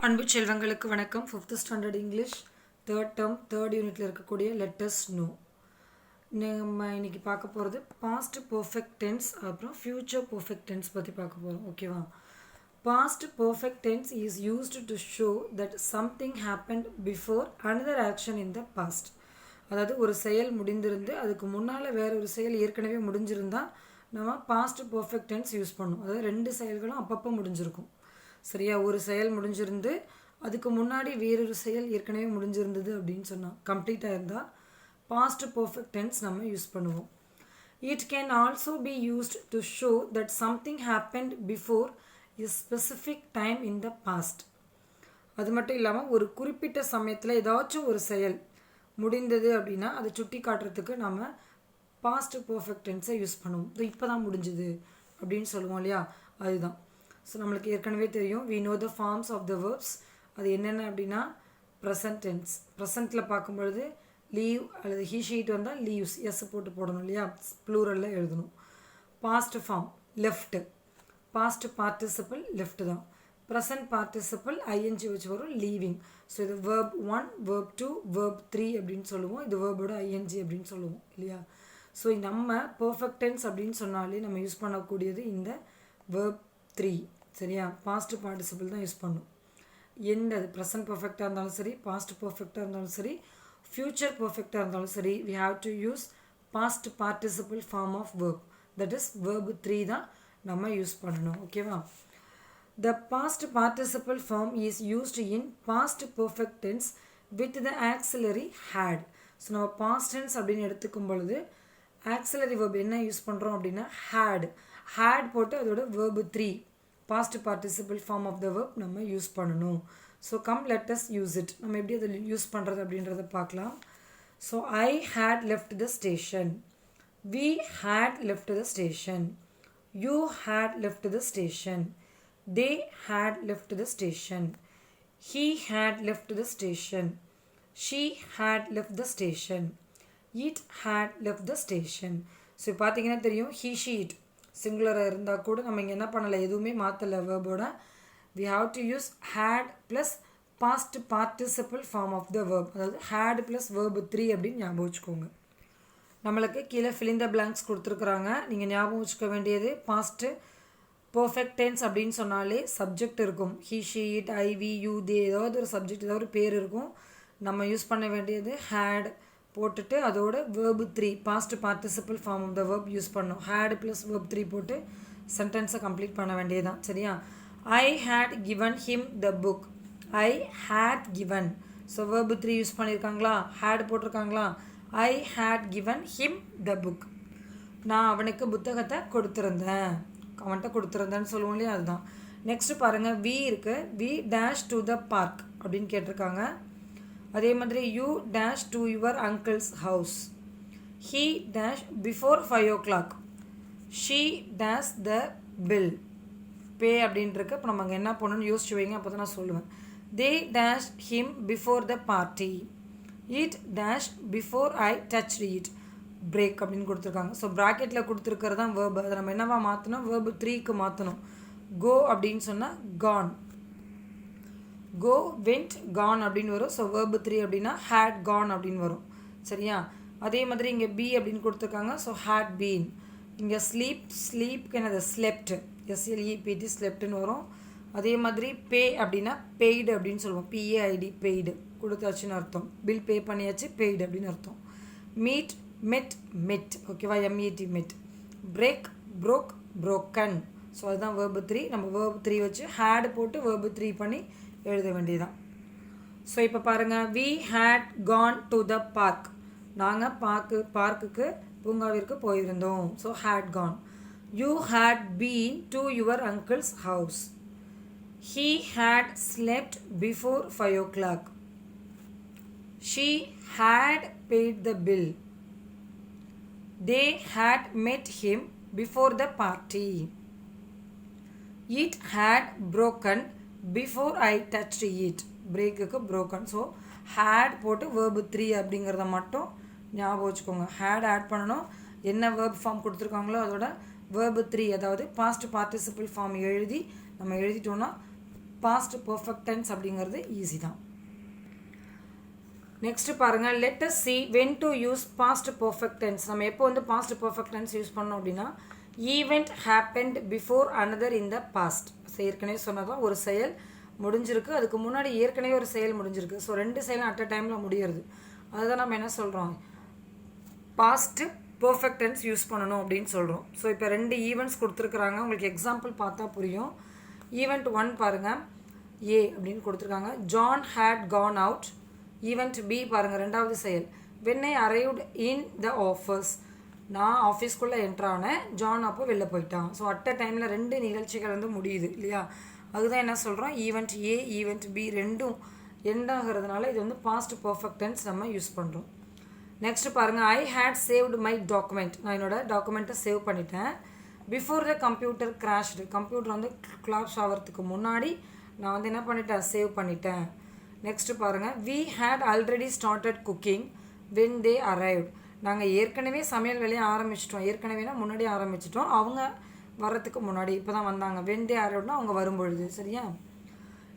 அன்பு செல்வங்களுக்கு வணக்கம். 5th standard English 3rd term 3rd யூனிட்ல இருக்கக்கூடிய லெட்டர்ஸ் நோ. நம்ம இன்னைக்கு பார்க்க போகிறது பாஸ்ட் பர்ஃபெக்ட் டென்ஸ் அப்புறம் ஃபியூச்சர் பர்ஃபெக்ட் டென்ஸ் பற்றி பார்க்க போகிறோம். ஓகேவா? Past perfect tense is used to show that something happened before another action in the past. அதாவது ஒரு செயல் முடிந்திருந்து அதுக்கு முன்னால் வேற ஒரு செயல் ஏற்கனவே முடிஞ்சிருந்தால் நம்ம பாஸ்ட் பர்ஃபெக்ட் டென்ஸ் யூஸ் பண்ணுவோம். அதாவது ரெண்டு செயல்களும் அப்பப்போ முடிஞ்சிருக்கும். சரியா? ஒரு செயல் முடிஞ்சிருந்து அதுக்கு முன்னாடி வேறொரு செயல் ஏற்கனவே முடிஞ்சிருந்தது அப்படின்னு சொன்னால் கம்ப்ளீட்டாக இருந்தால் பாஸ்ட் பர்ஃபெக்ட் டென்ஸ் நம்ம யூஸ் பண்ணுவோம். It can also be used to show that something happened before a specific time in the past. அது மட்டும் இல்லாமல் ஒரு குறிப்பிட்ட சமயத்தில் ஏதாச்சும் ஒரு செயல் முடிந்தது அப்படின்னா அதை சுட்டி காட்டுறதுக்கு நம்ம பாஸ்ட் பர்ஃபெக்ட் டென்ஸை யூஸ் பண்ணுவோம். இது இப்போ தான் முடிஞ்சுது அப்படின்னு சொல்லுவோம் இல்லையா? அதுதான். ஸோ நம்மளுக்கு ஏற்கனவே தெரியும் we know the forms of the verbs. அது என்னென்ன அப்படின்னா ப்ரெசன்ட் டென்ஸ். ப்ரெசண்ட்டில் பார்க்கும்பொழுது லீவ் அல்லது he she it வந்தால் லீவ்ஸ் எஸ் போட்டு போடணும் இல்லையா? ப்ளூரலில் எழுதணும். Past form left. Past participle left தான். ப்ரெசன்ட் பார்ட்டிசிபிள் ஐஎன்ஜி வச்சு வரும் லீவிங். ஸோ இது வேர்ப் 1 வேர்ப் 2 வேர்ப் 3 அப்படின்னு சொல்லுவோம். இது வேர்போட ஐஎன்ஜி அப்படின்னு சொல்லுவோம் இல்லையா? ஸோ நம்ம பர்ஃபெக்ட் டென்ஸ் அப்படின்னு சொன்னாலே நம்ம யூஸ் பண்ணக்கூடியது இந்த வேர்ப் 3. சரியா? பாஸ்ட் பார்ட்டிசிபிள் தான் யூஸ் பண்ணும். எந்த அது ப்ரெசன்ட் பர்ஃபெக்டாக இருந்தாலும் சரி, பாஸ்ட் பர்ஃபெக்டாக இருந்தாலும் சரி, ஃப்யூச்சர் பர்ஃபெக்டாக இருந்தாலும் சரி, we have to use past participle form of verb. that is verb 3 தான் நம்ம யூஸ் பண்ணணும். ஓகேவா? The past participle form is used in past perfect tense with the auxiliary had. So நம்ம பாஸ்ட் டென்ஸ் அப்படின்னு எடுத்துக்கும் பொழுது ஆக்சிலரி verb என்ன use பண்ணுறோம் அப்படின்னா had போட்டு அதோட verb 3 past participle form of the verb நம்ம யூஸ் பண்ணணும். So come let us use it. நம்ம எப்படி அதை யூஸ் பண்ணுறது அப்படின்றத பார்க்கலாம். So I had left the station. We had left the station. You had left the station. They had left the station. He had left the station. She had left the station. It had left the station. So பார்த்தீங்கன்னா தெரியும் he she it சிங்குலராக இருந்தால் கூட நம்ம இங்கே என்ன பண்ணலை, எதுவுமே மாற்றலை வேர்போட. we have to use had plus past participle form of the verb. அதாவது had plus verb 3 அப்படின்னு ஞாபகம் வச்சுக்கோங்க. நம்மளுக்கு கீழே fill in the blanks கொடுத்துருக்குறாங்க. நீங்கள் ஞாபகம் வச்சுக்க வேண்டியது பாஸ்ட்டு பர்ஃபெக்ட் டென்ஸ் அப்படின்னு சொன்னாலே சப்ஜெக்ட் இருக்கும். he she it I we you they ஏதாவது ஒரு சப்ஜெக்ட் ஏதாவது ஒரு பேர் இருக்கும். நம்ம யூஸ் பண்ண வேண்டியது had போட்டுட்டு அதோட verb 3 past participle form of the verb use பண்ணோம். had plus verb 3 போட்டு சென்டென்ஸை கம்ப்ளீட் பண்ண வேண்டியதுதான். சரியா? I had given him the book. I had given. So verb 3 use பண்ணியிருக்காங்களா? had போட்டிருக்காங்களா? I had given him the book. நான் அவனுக்கு புத்தகத்தை கொடுத்துருந்தேன். அவன்கிட்ட கொடுத்துருந்தேன்னு சொல்லுவோம் இல்லையா? அதுதான். நெக்ஸ்ட் பாருங்கள், we இருக்கு. we dash to the park அப்படின்னு கேட்டிருக்காங்க. அதே மாதிரி you dash to your uncle's house. He dash before 5 o'clock. She dash the bill. pay அப்படின்ட்டுருக்கு. இப்போ நம்ம அங்கே என்ன பண்ணணும்னு யோசிச்சு வைங்க, அப்போ தான் நான் சொல்லுவேன். they dash him before the party. it dash before I touched it. break அப்படின்னு கொடுத்துருக்காங்க. ஸோ ப்ராக்கெட்டில் கொடுத்துருக்கிறது தான் வேர்பு. அதை நம்ம என்னவா மாற்றணும்? வேர்பு 3க்கு மாற்றணும். go அப்படின்னு சொன்னால் gone. go went gone அப்படின்னு வரும். ஸோ verb 3 அப்படின்னா had gone அப்படின்னு வரும். சரியா? அதே மாதிரி இங்கே be அப்படின்னு கொடுத்துருக்காங்க. So had been. இங்கே ஸ்லீப்க்கு என்னது slept. slept ஸ்லெப்ட்னு வரும். அதே மாதிரி pay அப்படின்னா paid அப்படின்னு சொல்லுவோம். paid paid கொடுத்தாச்சுன்னு அர்த்தம். பில் பே பண்ணியாச்சு, paid அப்படின்னு அர்த்தம். meet met ஓகேவா? met met. break broke broken. So அதுதான் verb 3. நம்ம verb 3 வச்சு had போட்டு verb 3 பண்ணி எழுத வேண்டியதான். ஸோ இப்போ பாருங்கள், we had gone to the park. நாங்கள் பார்க்குக்கு பூங்காவிற்கு போயிருந்தோம். So had gone. you had been to your uncle's house. he had slept before 5 o'clock. she had paid the bill. they had met him before the party. it had broken before I touched it. breakக்கு broken. So had போட்டு verb 3 அப்படிங்கிறத மட்டும் ஞாபகம் வச்சுக்கோங்க. had add பண்ணணும். என்ன verb form கொடுத்துருக்காங்களோ அதோட verb 3 அதாவது பாஸ்ட் பார்ட்டிசிபிள் ஃபார்ம் எழுதி நம்ம எழுதிட்டோன்னா பாஸ்ட் பர்ஃபெக்ட் டென்ஸ் அப்படிங்கிறது ஈஸி தான். நெக்ஸ்ட் பாருங்கள், let us see when to use past perfect tense. நம்ம எப்போ வந்து past perfect tense யூஸ் பண்ணோம் அப்படின்னா, event happened before another in the past. ஏற்கனவே சொன்னதான் ஒரு செயல் முடிஞ்சிருக்கு, அதுக்கு முன்னாடி ஏற்கனவே ஒரு செயல் முடிஞ்சிருக்கு. ஸோ 2 செயலும் அட் அ டைமில் முடியறது. அதுதான் நம்ம என்ன சொல்கிறோம், பாஸ்ட்டு பர்ஃபெக்ட் டென்ஸ் யூஸ் பண்ணணும் அப்படின்னு சொல்கிறோம். ஸோ இப்போ 2 ஈவெண்ட்ஸ் கொடுத்துருக்குறாங்க, உங்களுக்கு எக்ஸாம்பிள் பார்த்தா புரியும். ஈவெண்ட் 1 பாருங்கள், ஏ அப்படின்னு கொடுத்துருக்காங்க. John had gone out. Event B பாருங்கள், 2வது செயல். When I arrived in the office. நான் ஆஃபீஸ்க்குள்ளே என்ட்ரானேன், ஜான் அப்போ வெளில போயிட்டான். ஸோ அட் அ டைமில் 2 நிகழ்ச்சிகள் வந்து முடியுது இல்லையா. அதுதான் என்ன சொல்கிறோம், ஈவெண்ட் ஏ ஈவெண்ட் பி ரெண்டும் எண்ட் ஆகிறதுனால இது வந்து பாஸ்ட் பர்ஃபெக்ட் டென்ஸ் நம்ம யூஸ் பண்ணுறோம். நெக்ஸ்ட் பாருங்கள், I had saved my document. நான் என்னோட டாக்குமெண்ட்டை சேவ் பண்ணிட்டேன். Before the computer crashed. Computer வந்து கிளாஷ் ஆகிறதுக்கு முன்னாடி நான் வந்து என்ன பண்ணிட்டேன், சேவ் பண்ணிட்டேன். நெக்ஸ்ட்டு பாருங்கள், we had already started cooking when they arrived. நாங்கள் ஏற்கனவே சமையல் வேலையை ஆரம்பிச்சிட்டோம். ஏற்கனவேனா முன்னாடி ஆரம்பிச்சிட்டோம், அவங்க வர்றதுக்கு முன்னாடி இப்போ தான் வந்தாங்க. வென் தே அரைவ்ட்னா அவங்க வரும்பொழுது. சரியா.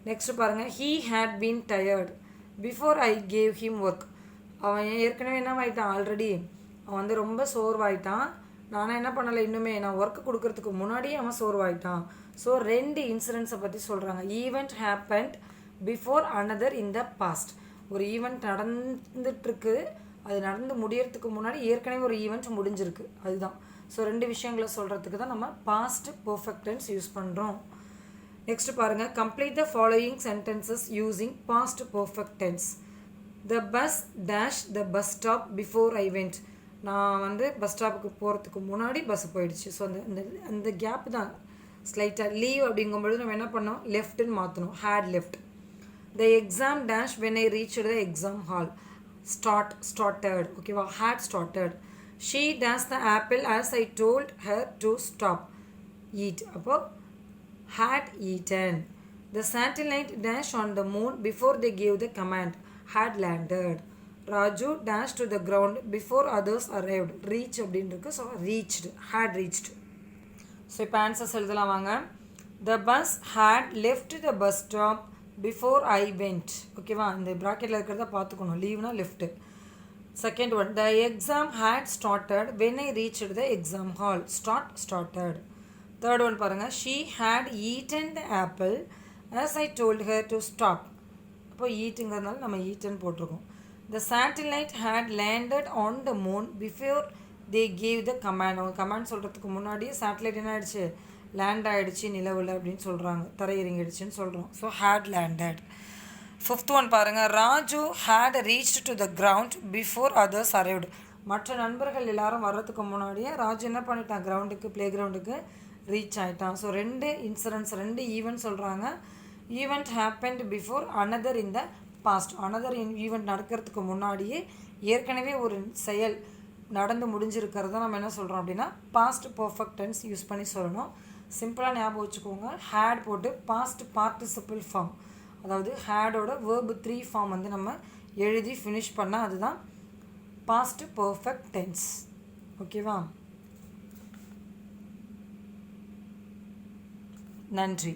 நெக்ஸ்ட்டு பாருங்கள், he had been tired before I gave him work. அவன் ஏற்கனவே என்ன ஆகிட்டான், ஆல்ரெடி அவன் வந்து ரொம்ப சோர்வாயிட்டான். நானும் என்ன பண்ணலை, இன்னுமே நான் ஒர்க்கு கொடுக்கறதுக்கு முன்னாடியே அவன் சோர்வாயிட்டான். ஸோ 2 இன்சிடென்ட்ஸை பற்றி சொல்கிறாங்க. Event happened before another in the past. ஒரு ஈவெண்ட் நடந்துட்டுருக்கு, அது நடந்து முடியறதுக்கு முன்னாடி ஏற்கனவே ஒரு ஈவெண்ட் முடிஞ்சிருக்கு. அதுதான். ஸோ 2 விஷயங்களை சொல்கிறதுக்கு தான் நம்ம பாஸ்ட் பர்ஃபெக்ட் டென்ஸ் யூஸ் பண்ணுறோம். நெக்ஸ்ட் பாருங்கள், complete the following sentences using past perfect tense. The bus dash the bus stop before I went. நான் வந்து பஸ் ஸ்டாப்புக்கு போகிறதுக்கு முன்னாடி பஸ் போயிடுச்சு. ஸோ அந்த கேப் தான் ஸ்லைட்டாக. லீவ் அப்படிங்கும்பொழுது நம்ம என்ன பண்ணோம், லெஃப்ட்டுன்னு மாற்றணும், had left. The exam dash when I reach the exam hall. Started. ஓகேவா, had started. She dash the apple as I told her to stop eat. அப்போ had eaten. The satellite dash on the moon before they gave the command. Had landed. Raju dashed to the ground before others arrived. Reach அப்படின்னு இருக்கு. So reached. Had reached. So இப்போ answers எழுதலாம் வாங்க. The bus had left the bus stop before I went. ஓகேவா, இந்த ப்ராக்கெட்டில் இருக்கிறத பார்த்துக்கணும். லீவ்னா left. Second one, the exam had started when I reached the exam hall. Started. Third one பாருங்கள், she had eaten the apple as I told her to stop. அப்போ ஈட்டுங்கிறதுனால நம்ம ஈட்டன் போட்டிருக்கோம். The satellite had landed on the moon before they gave the command. அவங்க command சொல்கிறதுக்கு முன்னாடியே satellite என்ன ஆகிடுச்சு, லேண்ட் ஆகிடுச்சு நிலவில் அப்படின்னு சொல்கிறாங்க, தரையிறங்கிடுச்சுன்னு சொல்கிறோம். So had landed. Fifth one பாருங்கள், Raju had reached to the ground before others arrived. மற்ற நண்பர்கள் எல்லாரும் வர்றதுக்கு முன்னாடியே ராஜு என்ன பண்ணிட்டான், கிரவுண்டுக்கு, ப்ளே கிரவுண்டுக்கு ரீச் ஆகிட்டான். ஸோ 2 இன்சிடென்ட்ஸ், 2 ஈவெண்ட் சொல்கிறாங்க. Event happened before another in the past. Another event நடக்கிறதுக்கு முன்னாடியே ஏற்கனவே ஒரு செயல் நடந்து முடிஞ்சிருக்கிறத நம்ம என்ன சொல்கிறோம் அப்படின்னா பாஸ்ட் பர்ஃபெக்ட் டென்ஸ் யூஸ் பண்ணி சொல்லணும். சிம்பிளாக ஞாபகம் வச்சுக்கோங்க, ஹேட் போட்டு பாஸ்ட் பார்ட்டிசிபிள் ஃபார்ம், அதாவது ஹேடோட வேர்பு 3 ஃபார்ம் வந்து நம்ம எழுதி ஃபினிஷ் பண்ணால் அதுதான் பாஸ்ட் பர்ஃபெக்ட் டென்ஸ். ஓகேவா, நன்றி.